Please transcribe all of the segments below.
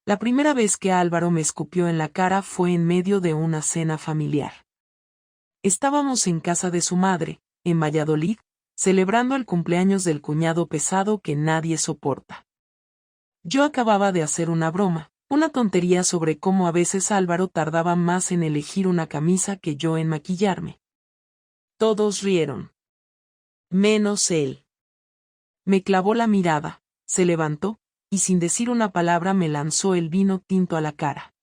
La primera vez que Álvaro me escupió en la cara fue en medio de una cena familiar. Estábamos en casa de su madre, en Valladolid, celebrando el cumpleaños del cuñado pesado que nadie soporta. Yo acababa de hacer una broma, una tontería sobre cómo a veces Álvaro tardaba más en elegir una camisa que yo en maquillarme. Todos rieron. Menos él. Me clavó la mirada, se levantó, y sin decir una palabra me lanzó el vino tinto a la cara.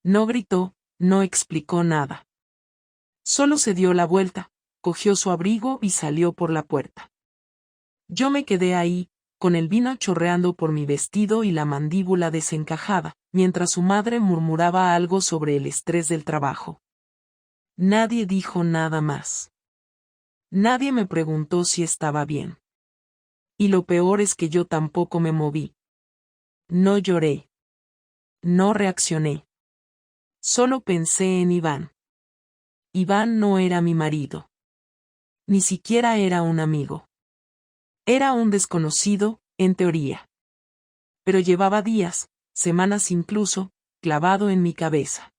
No gritó, no explicó nada. Solo se dio la vuelta, cogió su abrigo y salió por la puerta. Yo me quedé ahí, con el vino chorreando por mi vestido y la mandíbula desencajada, mientras su madre murmuraba algo sobre el estrés del trabajo. Nadie dijo nada más. Nadie me preguntó si estaba bien. Y lo peor es que yo tampoco me moví. No lloré. No reaccioné. Solo pensé en Iván. Iván no era mi marido. Ni siquiera era un amigo. Era un desconocido, en teoría. Pero llevaba días, semanas incluso, clavado en mi cabeza.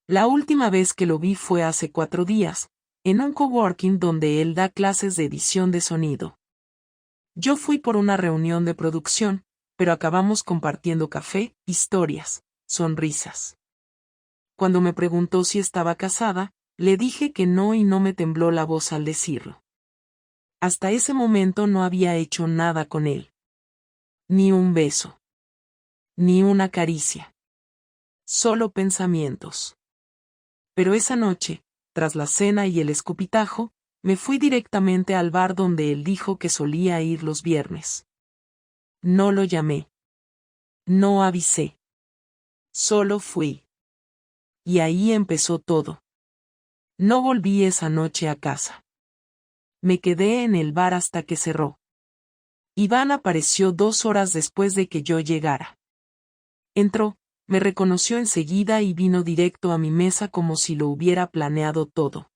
La última vez que lo vi fue hace 4 días, en un coworking donde él da clases de edición de sonido. Yo fui por una reunión de producción, pero acabamos compartiendo café, historias, sonrisas. Cuando me preguntó si estaba casada, le dije que no y no me tembló la voz al decirlo. Hasta ese momento no había hecho nada con él. Ni un beso. Ni una caricia. Solo pensamientos. Pero esa noche, tras la cena y el escupitajo, me fui directamente al bar donde él dijo que solía ir los viernes. No lo llamé. No avisé. Solo fui. Y ahí empezó todo. No volví esa noche a casa. Me quedé en el bar hasta que cerró. Iván apareció 2 horas después de que yo llegara. Entró, me reconoció enseguida y vino directo a mi mesa como si lo hubiera planeado todo.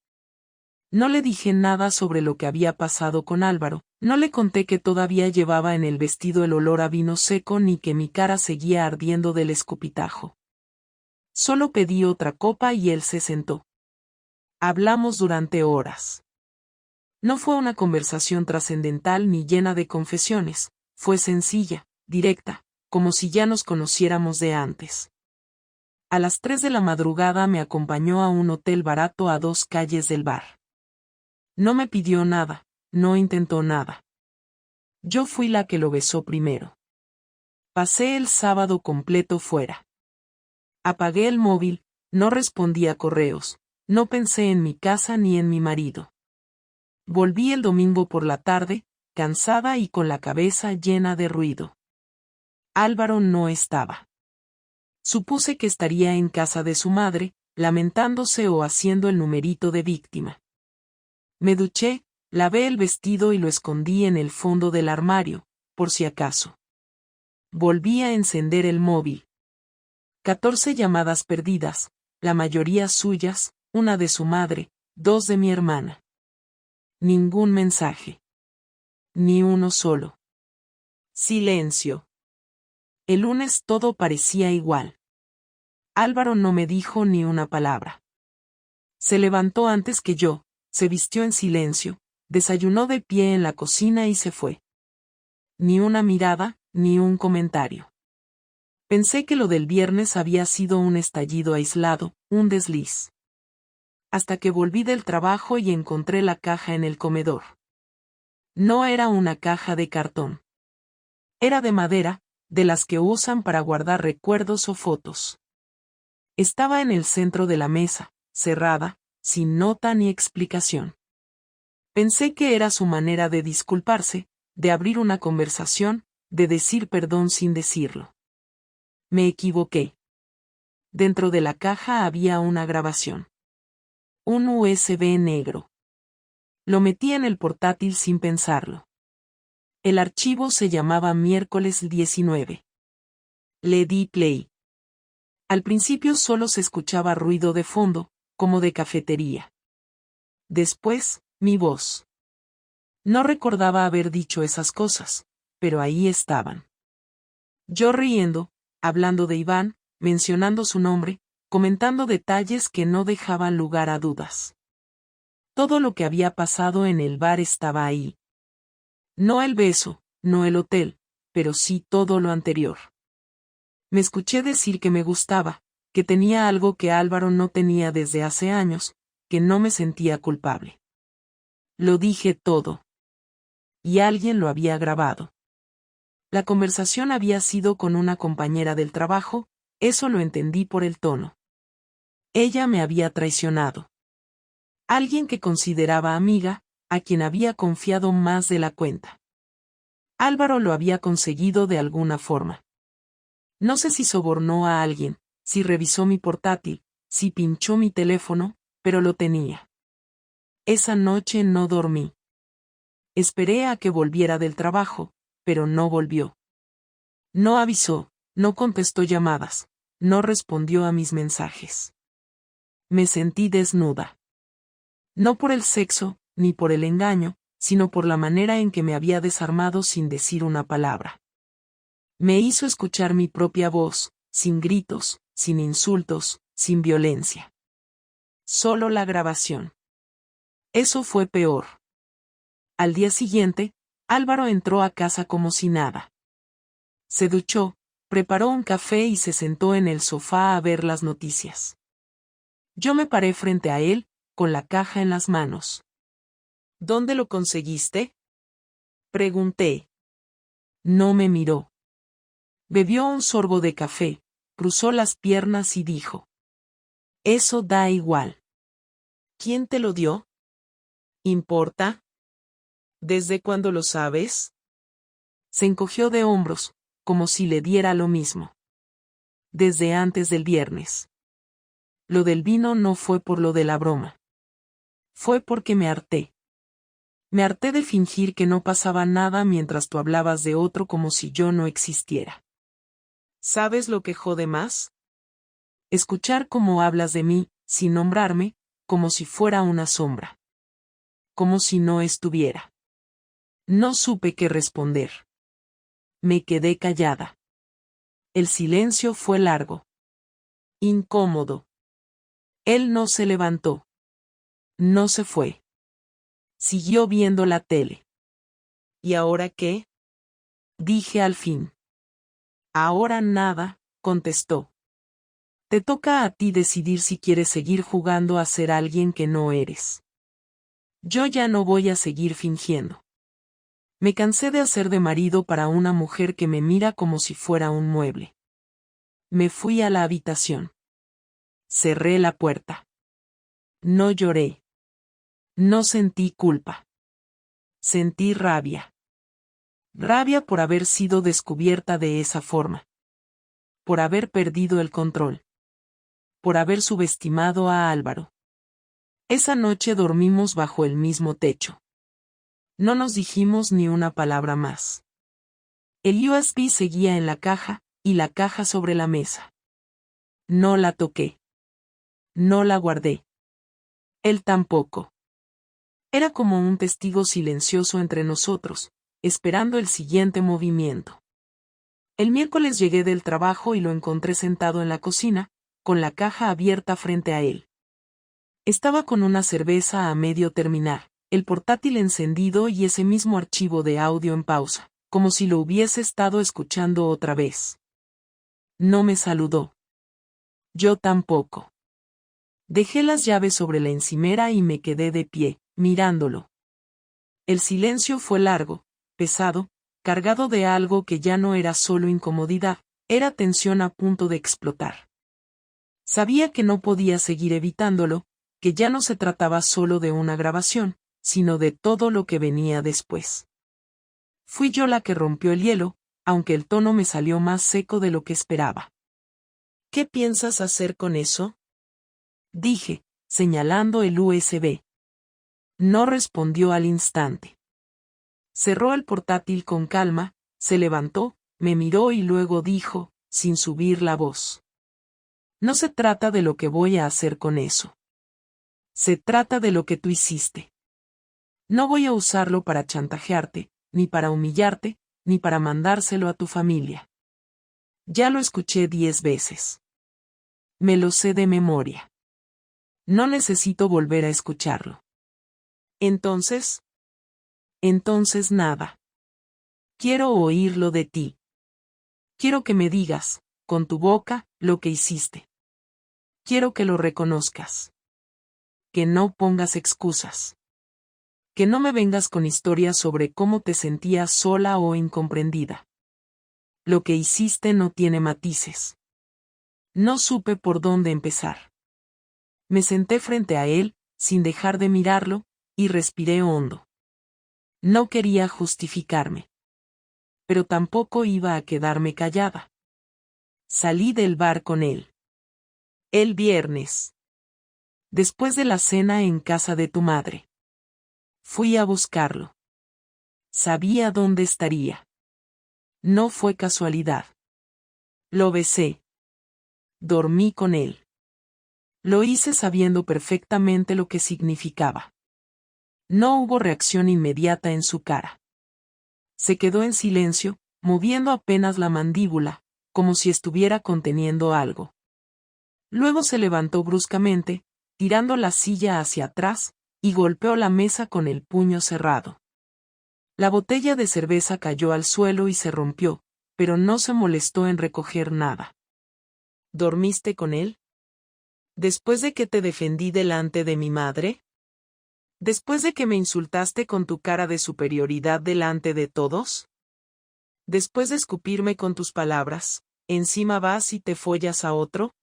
No le dije nada sobre lo que había pasado con Álvaro, no le conté que todavía llevaba en el vestido el olor a vino seco ni que mi cara seguía ardiendo del escupitajo. Solo pedí otra copa y él se sentó. Hablamos durante horas. No fue una conversación trascendental ni llena de confesiones, fue sencilla, directa, como si ya nos conociéramos de antes. A las 3 de la madrugada me acompañó a un hotel barato a 2 calles del bar. No me pidió nada, no intentó nada. Yo fui la que lo besó primero. Pasé el sábado completo fuera. Apagué el móvil, no respondí a correos, no pensé en mi casa ni en mi marido. Volví el domingo por la tarde, cansada y con la cabeza llena de ruido. Álvaro no estaba. Supuse que estaría en casa de su madre, lamentándose o haciendo el numerito de víctima. Me duché, lavé el vestido y lo escondí en el fondo del armario, por si acaso. Volví a encender el móvil. 14 llamadas perdidas, la mayoría suyas, una de su madre, 2 de mi hermana. Ningún mensaje. Ni uno solo. Silencio. El lunes todo parecía igual. Álvaro no me dijo ni una palabra. Se levantó antes que yo, se vistió en silencio, desayunó de pie en la cocina y se fue. Ni una mirada, ni un comentario. Pensé que lo del viernes había sido un estallido aislado, un desliz. Hasta que volví del trabajo y encontré la caja en el comedor. No era una caja de cartón. Era de madera, de las que usan para guardar recuerdos o fotos. Estaba en el centro de la mesa, cerrada, sin nota ni explicación. Pensé que era su manera de disculparse, de abrir una conversación, de decir perdón sin decirlo. Me equivoqué. Dentro de la caja había una grabación. Un USB negro. Lo metí en el portátil sin pensarlo. El archivo se llamaba Miércoles 19. Le di play. Al principio solo se escuchaba ruido de fondo, como de cafetería. Después, mi voz. No recordaba haber dicho esas cosas, pero ahí estaban. Yo riendo, hablando de Iván, mencionando su nombre, comentando detalles que no dejaban lugar a dudas. Todo lo que había pasado en el bar estaba ahí. No el beso, no el hotel, pero sí todo lo anterior. Me escuché decir que me gustaba, que tenía algo que Álvaro no tenía desde hace años, que no me sentía culpable. Lo dije todo. Y alguien lo había grabado. La conversación había sido con una compañera del trabajo, eso lo entendí por el tono. Ella me había traicionado. Alguien que consideraba amiga, a quien había confiado más de la cuenta. Álvaro lo había conseguido de alguna forma. No sé si sobornó a alguien, si revisó mi portátil, si pinchó mi teléfono, pero lo tenía. Esa noche no dormí. Esperé a que volviera del trabajo, pero no volvió. No avisó, no contestó llamadas, no respondió a mis mensajes. Me sentí desnuda. No por el sexo, ni por el engaño, sino por la manera en que me había desarmado sin decir una palabra. Me hizo escuchar mi propia voz, sin gritos, sin insultos, sin violencia. Solo la grabación. Eso fue peor. Al día siguiente, Álvaro entró a casa como si nada. Se duchó, preparó un café y se sentó en el sofá a ver las noticias. Yo me paré frente a él, con la caja en las manos. ¿Dónde lo conseguiste? Pregunté. No me miró. Bebió un sorbo de café, cruzó las piernas y dijo. Eso da igual. ¿Quién te lo dio? ¿Importa? ¿Desde cuándo lo sabes? Se encogió de hombros, como si le diera lo mismo. Desde antes del viernes. Lo del vino no fue por lo de la broma. Fue porque me harté. Me harté de fingir que no pasaba nada mientras tú hablabas de otro como si yo no existiera. ¿Sabes lo que jode más? Escuchar cómo hablas de mí, sin nombrarme, como si fuera una sombra. Como si no estuviera. No supe qué responder. Me quedé callada. El silencio fue largo. Incómodo. Él no se levantó. No se fue. Siguió viendo la tele. ¿Y ahora qué? Dije al fin. Ahora nada, contestó. Te toca a ti decidir si quieres seguir jugando a ser alguien que no eres. Yo ya no voy a seguir fingiendo. Me cansé de hacer de marido para una mujer que me mira como si fuera un mueble. Me fui a la habitación. Cerré la puerta. No lloré. No sentí culpa. Sentí rabia. Rabia por haber sido descubierta de esa forma. Por haber perdido el control. Por haber subestimado a Álvaro. Esa noche dormimos bajo el mismo techo. No nos dijimos ni una palabra más. El USB seguía en la caja, y la caja sobre la mesa. No la toqué. No la guardé. Él tampoco. Era como un testigo silencioso entre nosotros, esperando el siguiente movimiento. El miércoles llegué del trabajo y lo encontré sentado en la cocina, con la caja abierta frente a él. Estaba con una cerveza a medio terminar, el portátil encendido y ese mismo archivo de audio en pausa, como si lo hubiese estado escuchando otra vez. No me saludó. Yo tampoco. Dejé las llaves sobre la encimera y me quedé de pie, mirándolo. El silencio fue largo, pesado, cargado de algo que ya no era solo incomodidad, era tensión a punto de explotar. Sabía que no podía seguir evitándolo, que ya no se trataba solo de una grabación, sino de todo lo que venía después. Fui yo la que rompió el hielo, aunque el tono me salió más seco de lo que esperaba. ¿Qué piensas hacer con eso? Dije, señalando el USB. No respondió al instante. Cerró el portátil con calma, se levantó, me miró y luego dijo, sin subir la voz. No se trata de lo que voy a hacer con eso. Se trata de lo que tú hiciste. No voy a usarlo para chantajearte, ni para humillarte, ni para mandárselo a tu familia. Ya lo escuché 10 veces. Me lo sé de memoria. No necesito volver a escucharlo. Entonces nada. Quiero oírlo de ti. Quiero que me digas, con tu boca, lo que hiciste. Quiero que lo reconozcas. Que no pongas excusas. Que no me vengas con historias sobre cómo te sentías sola o incomprendida. Lo que hiciste no tiene matices. No supe por dónde empezar. Me senté frente a él, sin dejar de mirarlo, y respiré hondo. No quería justificarme. Pero tampoco iba a quedarme callada. Salí del bar con él. El viernes. Después de la cena en casa de tu madre. Fui a buscarlo. Sabía dónde estaría. No fue casualidad. Lo besé. Dormí con él. Lo hice sabiendo perfectamente lo que significaba. No hubo reacción inmediata en su cara. Se quedó en silencio, moviendo apenas la mandíbula, como si estuviera conteniendo algo. Luego se levantó bruscamente, tirando la silla hacia atrás, y golpeó la mesa con el puño cerrado. La botella de cerveza cayó al suelo y se rompió, pero no se molestó en recoger nada. ¿Dormiste con él? ¿Después de que te defendí delante de mi madre? ¿Después de que me insultaste con tu cara de superioridad delante de todos? ¿Después de escupirme con tus palabras, encima vas y te follas a otro?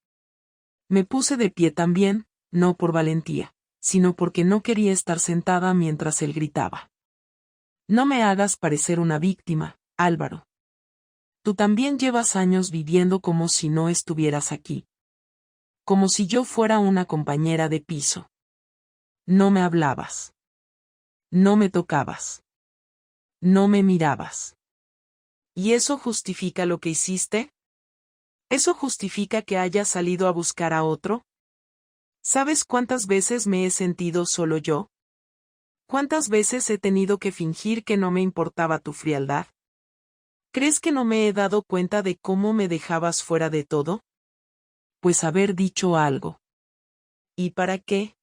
Me puse de pie también, no por valentía, sino porque no quería estar sentada mientras él gritaba. No me hagas parecer una víctima, Álvaro. Tú también llevas años viviendo como si no estuvieras aquí. Como si yo fuera una compañera de piso. No me hablabas. No me tocabas. No me mirabas. ¿Y eso justifica lo que hiciste? ¿Eso justifica que hayas salido a buscar a otro? ¿Sabes cuántas veces me he sentido solo yo? ¿Cuántas veces he tenido que fingir que no me importaba tu frialdad? ¿Crees que no me he dado cuenta de cómo me dejabas fuera de todo? Pues haber dicho algo. ¿Y para qué?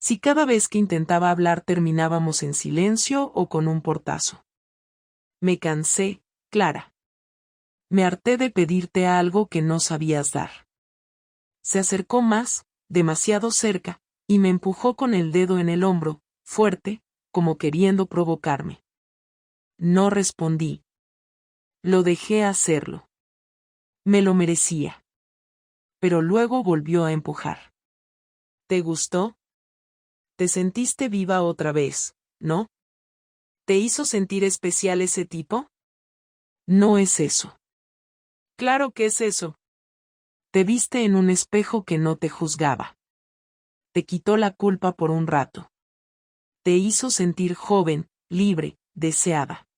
Si cada vez que intentaba hablar terminábamos en silencio o con un portazo. Me cansé, Clara. Me harté de pedirte algo que no sabías dar. Se acercó más, demasiado cerca, y me empujó con el dedo en el hombro, fuerte, como queriendo provocarme. No respondí. Lo dejé hacerlo. Me lo merecía. Pero luego volvió a empujar. ¿Te gustó? Te sentiste viva otra vez, ¿no? ¿Te hizo sentir especial ese tipo? No es eso. Claro que es eso. Te viste en un espejo que no te juzgaba. Te quitó la culpa por un rato. Te hizo sentir joven, libre, deseada.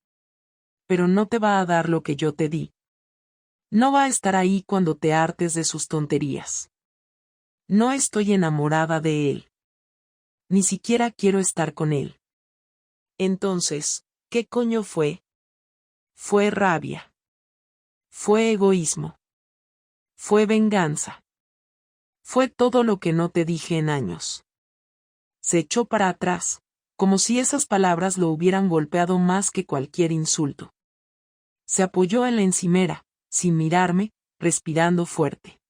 Pero no te va a dar lo que yo te di. No va a estar ahí cuando te hartes de sus tonterías. No estoy enamorada de él. Ni siquiera quiero estar con él. Entonces, ¿qué coño fue? Fue rabia. Fue egoísmo. Fue venganza. Fue todo lo que no te dije en años. Se echó para atrás, como si esas palabras lo hubieran golpeado más que cualquier insulto. Se apoyó en la encimera, sin mirarme, respirando fuerte.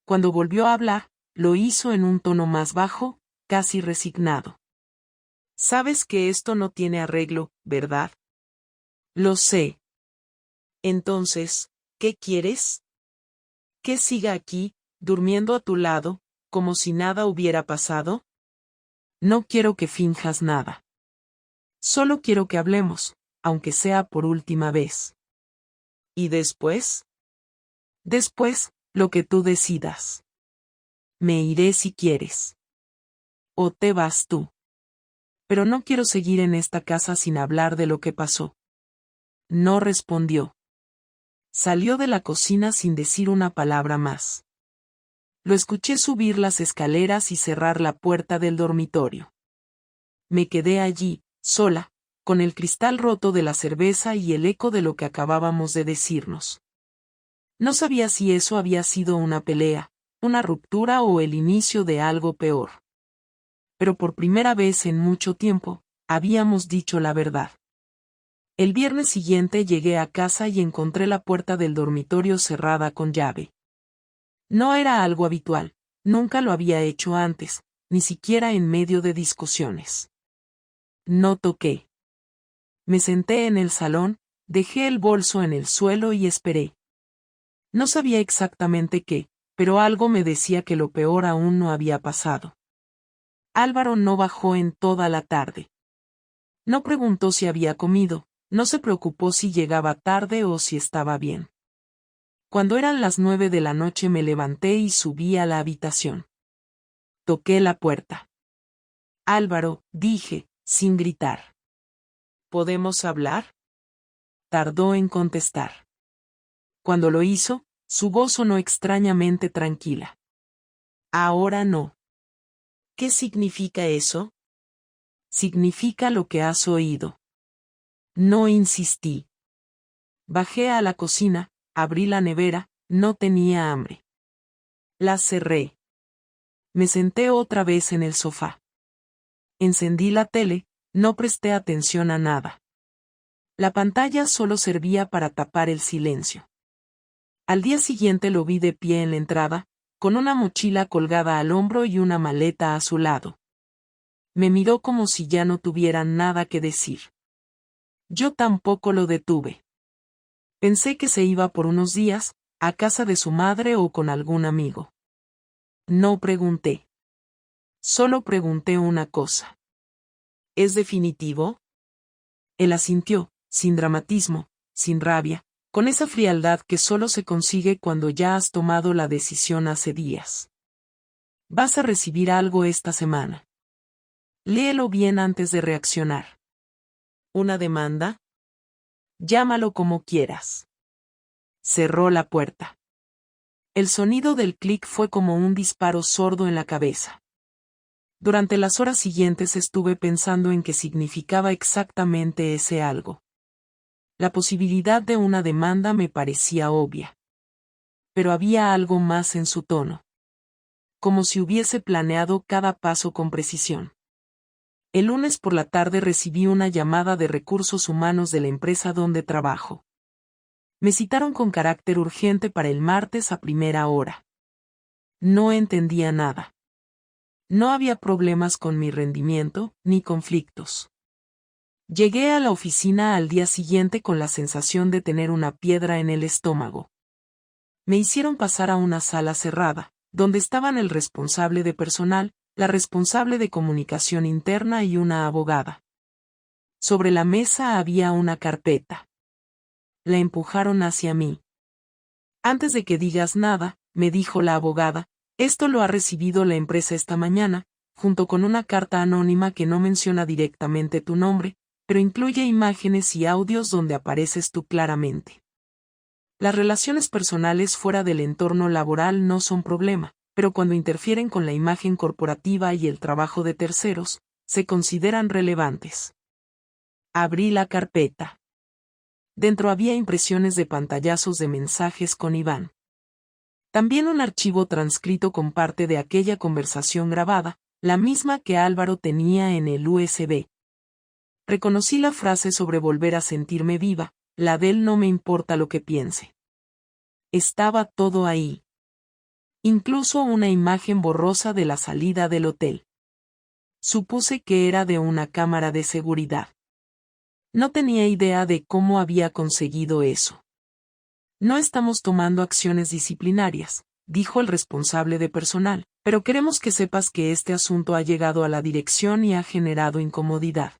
Cuando volvió a hablar, lo hizo en un tono más bajo, casi resignado. Sabes que esto no tiene arreglo, ¿verdad? Lo sé. Entonces, ¿qué quieres? ¿Que siga aquí, durmiendo a tu lado, como si nada hubiera pasado? No quiero que finjas nada. Solo quiero que hablemos, aunque sea por última vez. ¿Y después? Después, lo que tú decidas. Me iré si quieres. O te vas tú. Pero no quiero seguir en esta casa sin hablar de lo que pasó. No respondió. Salió de la cocina sin decir una palabra más. Lo escuché subir las escaleras y cerrar la puerta del dormitorio. Me quedé allí, sola, con el cristal roto de la cerveza y el eco de lo que acabábamos de decirnos. No sabía si eso había sido una pelea, una ruptura o el inicio de algo peor. Pero por primera vez en mucho tiempo, habíamos dicho la verdad. El viernes siguiente llegué a casa y encontré la puerta del dormitorio cerrada con llave. No era algo habitual, nunca lo había hecho antes, ni siquiera en medio de discusiones. No toqué. Me senté en el salón, dejé el bolso en el suelo y esperé. No sabía exactamente qué, pero algo me decía que lo peor aún no había pasado. Álvaro no bajó en toda la tarde. No preguntó si había comido, no se preocupó si llegaba tarde o si estaba bien. Cuando eran las 9 de la noche me levanté y subí a la habitación. Toqué la puerta. Álvaro, dije, sin gritar. ¿Podemos hablar? Tardó en contestar. Cuando lo hizo, su voz sonó extrañamente tranquila. Ahora no. ¿Qué significa eso? Significa lo que has oído. No insistí. Bajé a la cocina, abrí la nevera, no tenía hambre. La cerré. Me senté otra vez en el sofá. Encendí la tele, no presté atención a nada. La pantalla solo servía para tapar el silencio. Al día siguiente lo vi de pie en la entrada, con una mochila colgada al hombro y una maleta a su lado. Me miró como si ya no tuviera nada que decir. Yo tampoco lo detuve. Pensé que se iba por unos días, a casa de su madre o con algún amigo. No pregunté. Solo pregunté una cosa. ¿Es definitivo? Él asintió, sin dramatismo, sin rabia, con esa frialdad que solo se consigue cuando ya has tomado la decisión hace días. Vas a recibir algo esta semana. Léelo bien antes de reaccionar. ¿Una demanda? Llámalo como quieras. Cerró la puerta. El sonido del clic fue como un disparo sordo en la cabeza. Durante las horas siguientes estuve pensando en qué significaba exactamente ese algo. La posibilidad de una demanda me parecía obvia. Pero había algo más en su tono. Como si hubiese planeado cada paso con precisión. El lunes por la tarde recibí una llamada de recursos humanos de la empresa donde trabajo. Me citaron con carácter urgente para el martes a primera hora. No entendía nada. No había problemas con mi rendimiento, ni conflictos. Llegué a la oficina al día siguiente con la sensación de tener una piedra en el estómago. Me hicieron pasar a una sala cerrada, donde estaban el responsable de personal, la responsable de comunicación interna y una abogada. Sobre la mesa había una carpeta. La empujaron hacia mí. Antes de que digas nada, me dijo la abogada, esto lo ha recibido la empresa esta mañana, junto con una carta anónima que no menciona directamente tu nombre, pero incluye imágenes y audios donde apareces tú claramente. Las relaciones personales fuera del entorno laboral no son problema, pero cuando interfieren con la imagen corporativa y el trabajo de terceros, se consideran relevantes. Abrí la carpeta. Dentro había impresiones de pantallazos de mensajes con Iván. También un archivo transcrito con parte de aquella conversación grabada, la misma que Álvaro tenía en el USB. Reconocí la frase sobre volver a sentirme viva, la de él no me importa lo que piense. Estaba todo ahí. Incluso una imagen borrosa de la salida del hotel. Supuse que era de una cámara de seguridad. No tenía idea de cómo había conseguido eso. No estamos tomando acciones disciplinarias, dijo el responsable de personal, pero queremos que sepas que este asunto ha llegado a la dirección y ha generado incomodidad.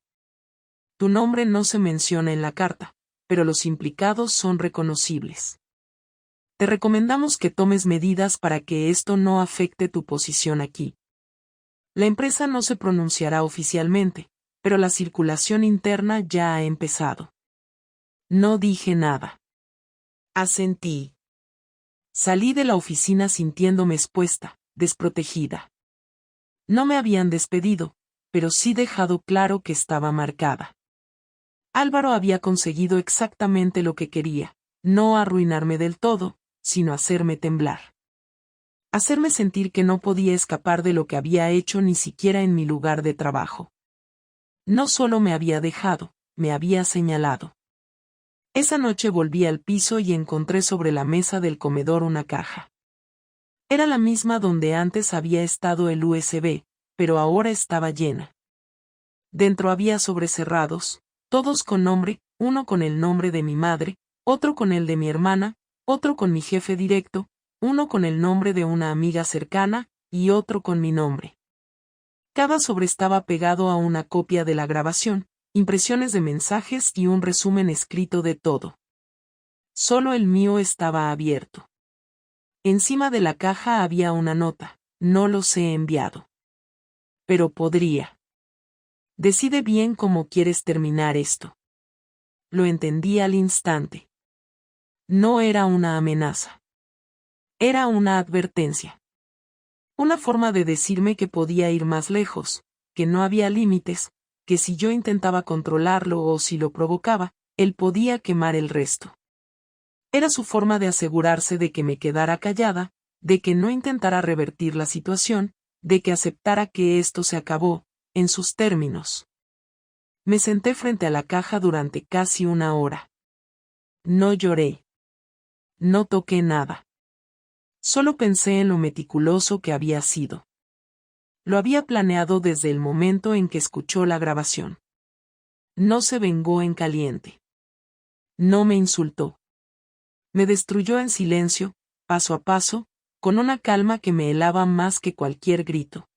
Tu nombre no se menciona en la carta, pero los implicados son reconocibles. Te recomendamos que tomes medidas para que esto no afecte tu posición aquí. La empresa no se pronunciará oficialmente, pero la circulación interna ya ha empezado. No dije nada. Asentí. Salí de la oficina sintiéndome expuesta, desprotegida. No me habían despedido, pero sí dejado claro que estaba marcada. Álvaro había conseguido exactamente lo que quería, no arruinarme del todo, sino hacerme temblar. Hacerme sentir que no podía escapar de lo que había hecho ni siquiera en mi lugar de trabajo. No solo me había dejado, me había señalado. Esa noche volví al piso y encontré sobre la mesa del comedor una caja. Era la misma donde antes había estado el USB, pero ahora estaba llena. Dentro había sobrecerrados, todos con nombre, uno con el nombre de mi madre, otro con el de mi hermana, otro con mi jefe directo, uno con el nombre de una amiga cercana, y otro con mi nombre. Cada sobre estaba pegado a una copia de la grabación, impresiones de mensajes y un resumen escrito de todo. Solo el mío estaba abierto. Encima de la caja había una nota: no los he enviado. Pero podría. Decide bien cómo quieres terminar esto. Lo entendí al instante. No era una amenaza. Era una advertencia. Una forma de decirme que podía ir más lejos, que no había límites, que si yo intentaba controlarlo o si lo provocaba, él podía quemar el resto. Era su forma de asegurarse de que me quedara callada, de que no intentara revertir la situación, de que aceptara que esto se acabó, en sus términos. Me senté frente a la caja durante casi una hora. No lloré. No toqué nada. Solo pensé en lo meticuloso que había sido. Lo había planeado desde el momento en que escuchó la grabación. No se vengó en caliente. No me insultó. Me destruyó en silencio, paso a paso, con una calma que me helaba más que cualquier grito.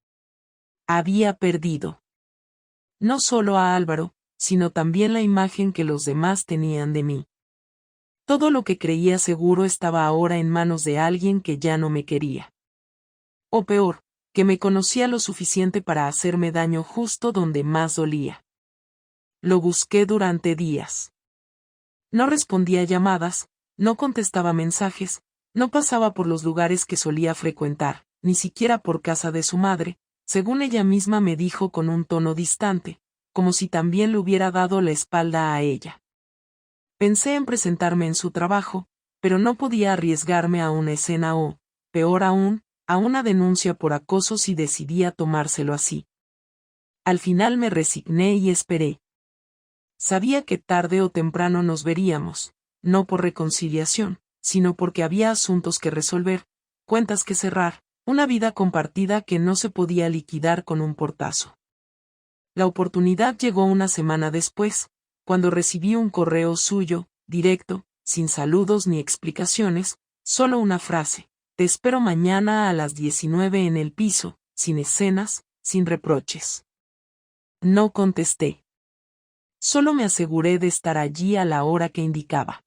Había perdido. No solo a Álvaro, sino también la imagen que los demás tenían de mí. Todo lo que creía seguro estaba ahora en manos de alguien que ya no me quería. O peor, que me conocía lo suficiente para hacerme daño justo donde más dolía. Lo busqué durante días. No respondía llamadas, no contestaba mensajes, no pasaba por los lugares que solía frecuentar, ni siquiera por casa de su madre, según ella misma me dijo con un tono distante, como si también le hubiera dado la espalda a ella. Pensé en presentarme en su trabajo, pero no podía arriesgarme a una escena o, peor aún, a una denuncia por acoso si decidía tomárselo así. Al final me resigné y esperé. Sabía que tarde o temprano nos veríamos, no por reconciliación, sino porque había asuntos que resolver, cuentas que cerrar, una vida compartida que no se podía liquidar con un portazo. La oportunidad llegó una semana después, cuando recibí un correo suyo, directo, sin saludos ni explicaciones, solo una frase: te espero mañana a las 19 en el piso, sin escenas, sin reproches. No contesté. Solo me aseguré de estar allí a la hora que indicaba.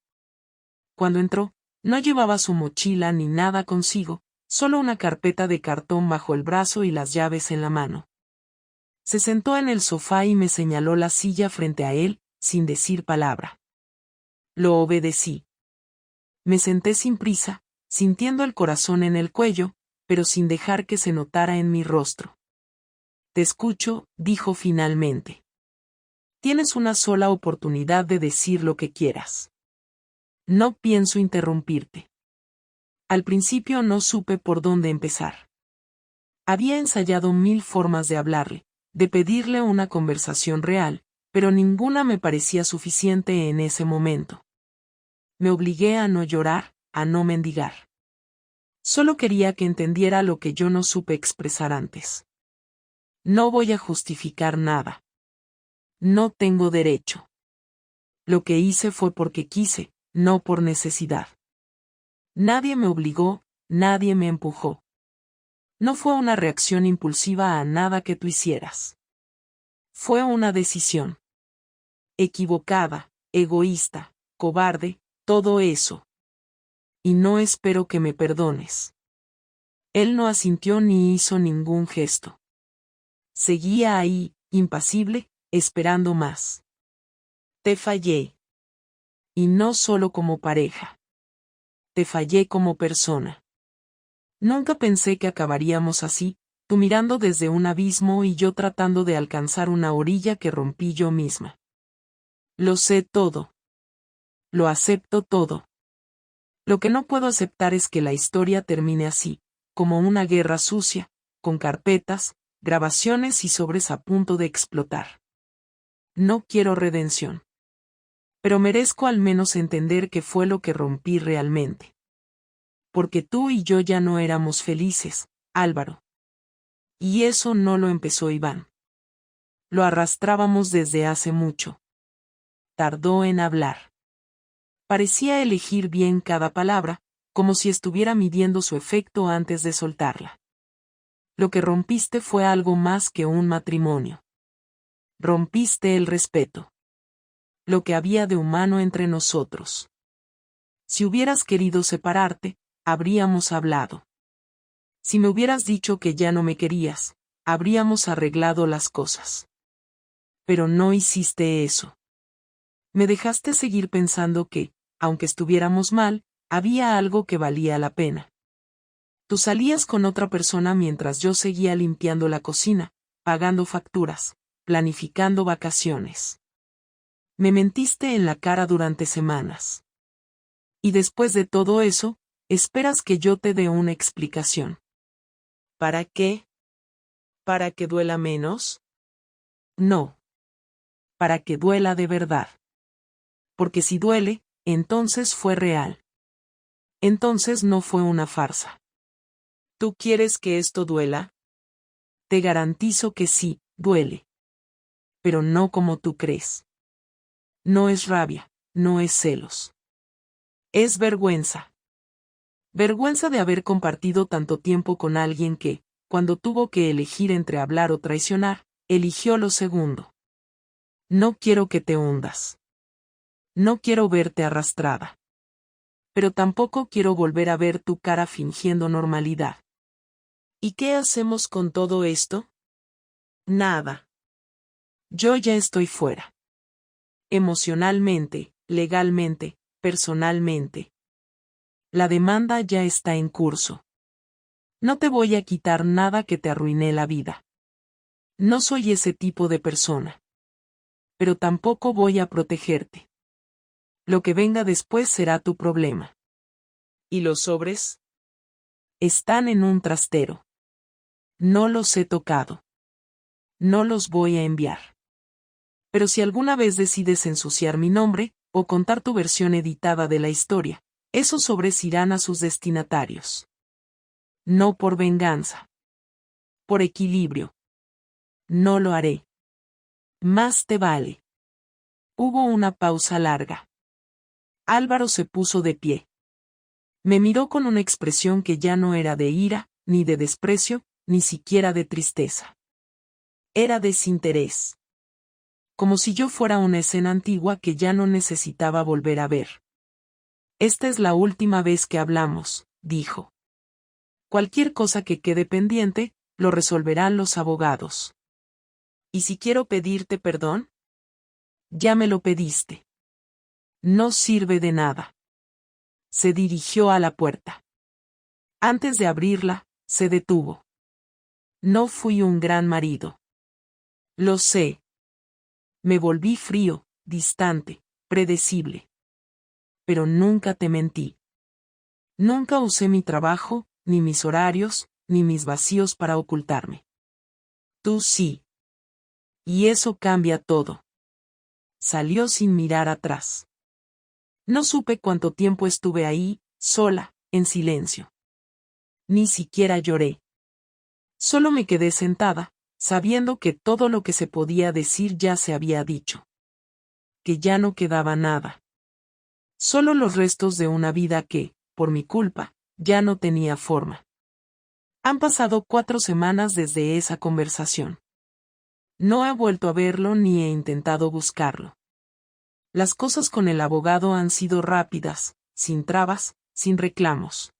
Cuando entró, no llevaba su mochila ni nada consigo, solo una carpeta de cartón bajo el brazo y las llaves en la mano. Se sentó en el sofá y me señaló la silla frente a él, sin decir palabra. Lo obedecí. Me senté sin prisa, sintiendo el corazón en el cuello, pero sin dejar que se notara en mi rostro. Te escucho, dijo finalmente. Tienes una sola oportunidad de decir lo que quieras. No pienso interrumpirte. Al principio no supe por dónde empezar. Había ensayado 1000 formas de hablarle, de pedirle una conversación real, pero ninguna me parecía suficiente en ese momento. Me obligué a no llorar, a no mendigar. Solo quería que entendiera lo que yo no supe expresar antes. No voy a justificar nada. No tengo derecho. Lo que hice fue porque quise, no por necesidad. Nadie me obligó, nadie me empujó. No fue una reacción impulsiva a nada que tú hicieras. Fue una decisión. Equivocada, egoísta, cobarde, todo eso. Y no espero que me perdones. Él no asintió ni hizo ningún gesto. Seguía ahí, impasible, esperando más. Te fallé. Y no solo como pareja. Te fallé como persona. Nunca pensé que acabaríamos así, tú mirando desde un abismo y yo tratando de alcanzar una orilla que rompí yo misma. Lo sé todo. Lo acepto todo. Lo que no puedo aceptar es que la historia termine así, como una guerra sucia, con carpetas, grabaciones y sobres a punto de explotar. No quiero redención. Pero merezco al menos entender qué fue lo que rompí realmente. Porque tú y yo ya no éramos felices, Álvaro. Y eso no lo empezó Iván. Lo arrastrábamos desde hace mucho. Tardó en hablar. Parecía elegir bien cada palabra, como si estuviera midiendo su efecto antes de soltarla. Lo que rompiste fue algo más que un matrimonio. Rompiste el respeto. Lo que había de humano entre nosotros. Si hubieras querido separarte, habríamos hablado. Si me hubieras dicho que ya no me querías, habríamos arreglado las cosas. Pero no hiciste eso. Me dejaste seguir pensando que, aunque estuviéramos mal, había algo que valía la pena. Tú salías con otra persona mientras yo seguía limpiando la cocina, pagando facturas, planificando vacaciones. Me mentiste en la cara durante semanas. Y después de todo eso, esperas que yo te dé una explicación. ¿Para qué? ¿Para que duela menos? No. Para que duela de verdad. Porque si duele, entonces fue real. Entonces no fue una farsa. ¿Tú quieres que esto duela? Te garantizo que sí, duele. Pero no como tú crees. No es rabia, no es celos. Es vergüenza. Vergüenza de haber compartido tanto tiempo con alguien que, cuando tuvo que elegir entre hablar o traicionar, eligió lo segundo. No quiero que te hundas. No quiero verte arrastrada. Pero tampoco quiero volver a ver tu cara fingiendo normalidad. ¿Y qué hacemos con todo esto? Nada. Yo ya estoy fuera. Emocionalmente, legalmente, personalmente. La demanda ya está en curso. No te voy a quitar nada que te arruiné la vida. No soy ese tipo de persona. Pero tampoco voy a protegerte. Lo que venga después será tu problema. ¿Y los sobres? Están en un trastero. No los he tocado. No los voy a enviar. Pero si alguna vez decides ensuciar mi nombre, o contar tu versión editada de la historia, esos sobres irán a sus destinatarios. No por venganza. Por equilibrio. No lo haré. Más te vale. Hubo una pausa larga. Álvaro se puso de pie. Me miró con una expresión que ya no era de ira, ni de desprecio, ni siquiera de tristeza. Era desinterés. Como si yo fuera una escena antigua que ya no necesitaba volver a ver. Esta es la última vez que hablamos, dijo. Cualquier cosa que quede pendiente, lo resolverán los abogados. ¿Y si quiero pedirte perdón? Ya me lo pediste. No sirve de nada. Se dirigió a la puerta. Antes de abrirla, se detuvo. No fui un gran marido. Lo sé. Me volví frío, distante, predecible. Pero nunca te mentí. Nunca usé mi trabajo, ni mis horarios, ni mis vacíos para ocultarme. Tú sí. Y eso cambia todo. Salió sin mirar atrás. No supe cuánto tiempo estuve ahí, sola, en silencio. Ni siquiera lloré. Solo me quedé sentada, sabiendo que todo lo que se podía decir ya se había dicho. Que ya no quedaba nada. Solo los restos de una vida que, por mi culpa, ya no tenía forma. Han pasado 4 semanas desde esa conversación. No he vuelto a verlo ni he intentado buscarlo. Las cosas con el abogado han sido rápidas, sin trabas, sin reclamos.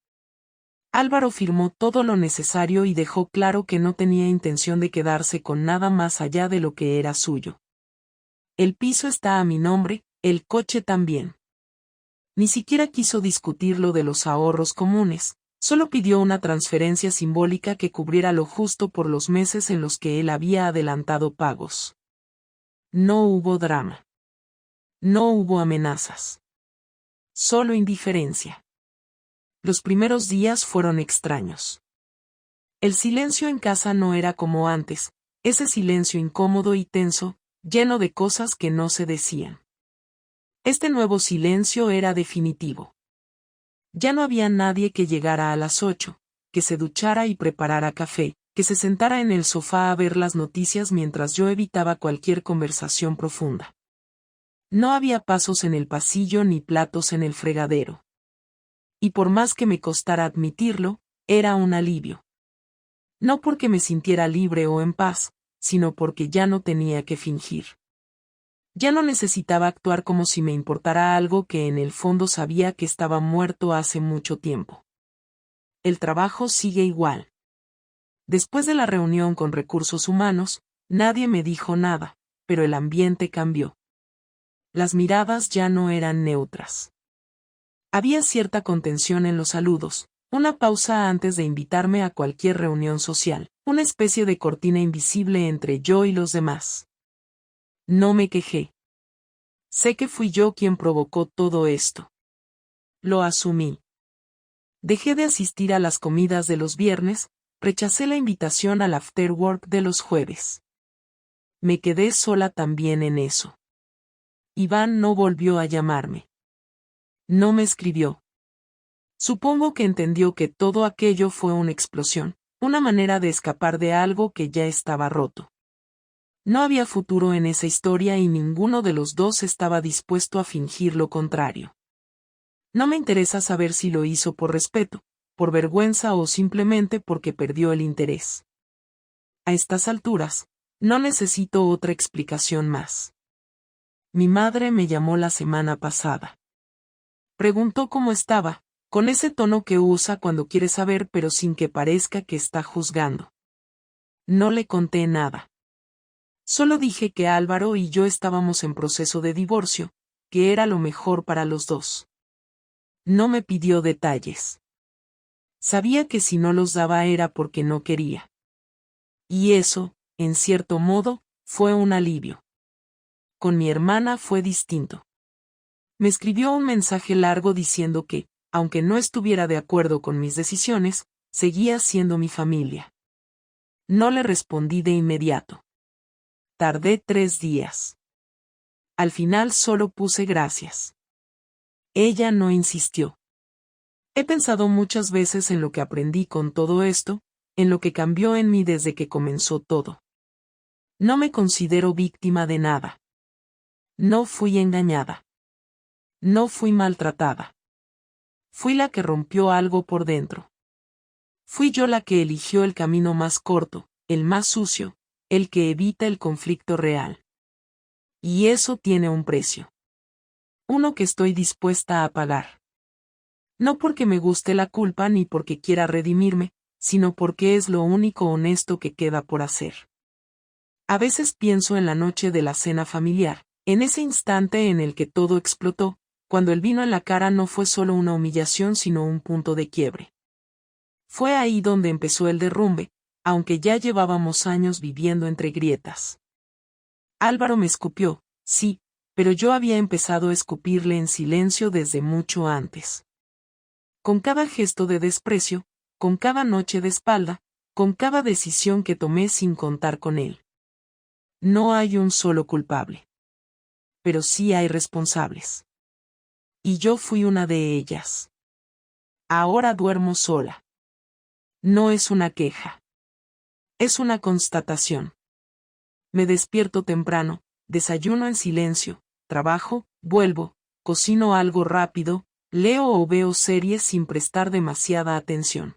Álvaro firmó todo lo necesario y dejó claro que no tenía intención de quedarse con nada más allá de lo que era suyo. El piso está a mi nombre, el coche también. Ni siquiera quiso discutir lo de los ahorros comunes, solo pidió una transferencia simbólica que cubriera lo justo por los meses en los que él había adelantado pagos. No hubo drama. No hubo amenazas. Solo indiferencia. Los primeros días fueron extraños. El silencio en casa no era como antes, ese silencio incómodo y tenso, lleno de cosas que no se decían. Este nuevo silencio era definitivo. Ya no había nadie que llegara a las 8, que se duchara y preparara café, que se sentara en el sofá a ver las noticias mientras yo evitaba cualquier conversación profunda. No había pasos en el pasillo ni platos en el fregadero. Y por más que me costara admitirlo, era un alivio. No porque me sintiera libre o en paz, sino porque ya no tenía que fingir. Ya no necesitaba actuar como si me importara algo que en el fondo sabía que estaba muerto hace mucho tiempo. El trabajo sigue igual. Después de la reunión con recursos humanos, nadie me dijo nada, pero el ambiente cambió. Las miradas ya no eran neutras. Había cierta contención en los saludos, una pausa antes de invitarme a cualquier reunión social, una especie de cortina invisible entre yo y los demás. No me quejé. Sé que fui yo quien provocó todo esto. Lo asumí. Dejé de asistir a las comidas de los viernes, rechacé la invitación al after work de los jueves. Me quedé sola también en eso. Iván no volvió a llamarme. No me escribió. Supongo que entendió que todo aquello fue una explosión, una manera de escapar de algo que ya estaba roto. No había futuro en esa historia y ninguno de los dos estaba dispuesto a fingir lo contrario. No me interesa saber si lo hizo por respeto, por vergüenza o simplemente porque perdió el interés. A estas alturas, no necesito otra explicación más. Mi madre me llamó la semana pasada. Preguntó cómo estaba, con ese tono que usa cuando quiere saber pero sin que parezca que está juzgando. No le conté nada. Solo dije que Álvaro y yo estábamos en proceso de divorcio, que era lo mejor para los dos. No me pidió detalles. Sabía que si no los daba era porque no quería. Y eso, en cierto modo, fue un alivio. Con mi hermana fue distinto. Me escribió un mensaje largo diciendo que, aunque no estuviera de acuerdo con mis decisiones, seguía siendo mi familia. No le respondí de inmediato. Tardé 3 días. Al final solo puse gracias. Ella no insistió. He pensado muchas veces en lo que aprendí con todo esto, en lo que cambió en mí desde que comenzó todo. No me considero víctima de nada. No fui engañada. No fui maltratada. Fui la que rompió algo por dentro. Fui yo la que eligió el camino más corto, el más sucio, el que evita el conflicto real. Y eso tiene un precio. Uno que estoy dispuesta a pagar. No porque me guste la culpa ni porque quiera redimirme, sino porque es lo único honesto que queda por hacer. A veces pienso en la noche de la cena familiar, en ese instante en el que todo explotó, cuando el vino en la cara no fue solo una humillación sino un punto de quiebre. Fue ahí donde empezó el derrumbe, aunque ya llevábamos años viviendo entre grietas. Álvaro me escupió, sí, pero yo había empezado a escupirle en silencio desde mucho antes. Con cada gesto de desprecio, con cada noche de espalda, con cada decisión que tomé sin contar con él. No hay un solo culpable. Pero sí hay responsables. Y yo fui una de ellas. Ahora duermo sola. No es una queja. Es una constatación. Me despierto temprano, desayuno en silencio, trabajo, vuelvo, cocino algo rápido, leo o veo series sin prestar demasiada atención.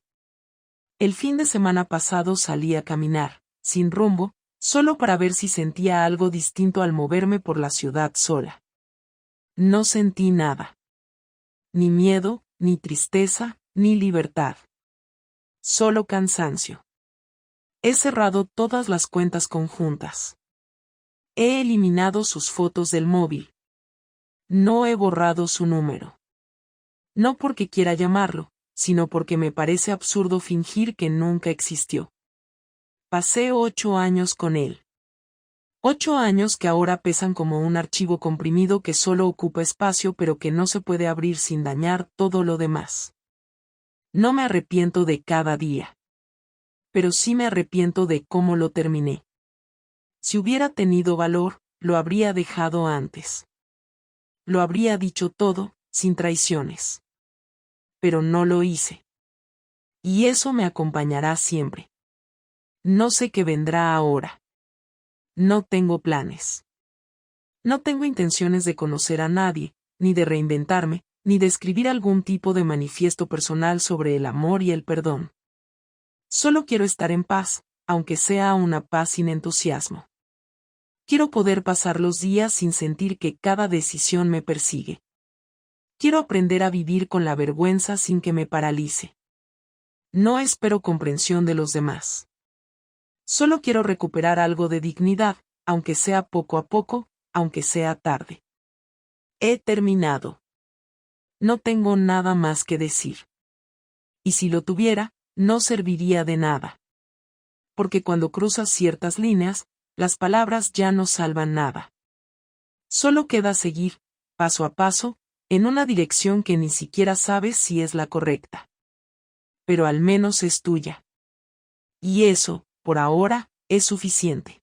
El fin de semana pasado salí a caminar, sin rumbo, solo para ver si sentía algo distinto al moverme por la ciudad sola. No sentí nada. Ni miedo, ni tristeza, ni libertad. Solo cansancio. He cerrado todas las cuentas conjuntas. He eliminado sus fotos del móvil. No he borrado su número. No porque quiera llamarlo, sino porque me parece absurdo fingir que nunca existió. Pasé 8 años con él. 8 años que ahora pesan como un archivo comprimido que solo ocupa espacio pero que no se puede abrir sin dañar todo lo demás. No me arrepiento de cada día. Pero sí me arrepiento de cómo lo terminé. Si hubiera tenido valor, lo habría dejado antes. Lo habría dicho todo, sin traiciones. Pero no lo hice. Y eso me acompañará siempre. No sé qué vendrá ahora. No tengo planes. No tengo intenciones de conocer a nadie, ni de reinventarme, ni de escribir algún tipo de manifiesto personal sobre el amor y el perdón. Solo quiero estar en paz, aunque sea una paz sin entusiasmo. Quiero poder pasar los días sin sentir que cada decisión me persigue. Quiero aprender a vivir con la vergüenza sin que me paralice. No espero comprensión de los demás. Solo quiero recuperar algo de dignidad, aunque sea poco a poco, aunque sea tarde. He terminado. No tengo nada más que decir. Y si lo tuviera, no serviría de nada. Porque cuando cruzas ciertas líneas, las palabras ya no salvan nada. Solo queda seguir, paso a paso, en una dirección que ni siquiera sabes si es la correcta. Pero al menos es tuya. Y eso, por ahora, es suficiente.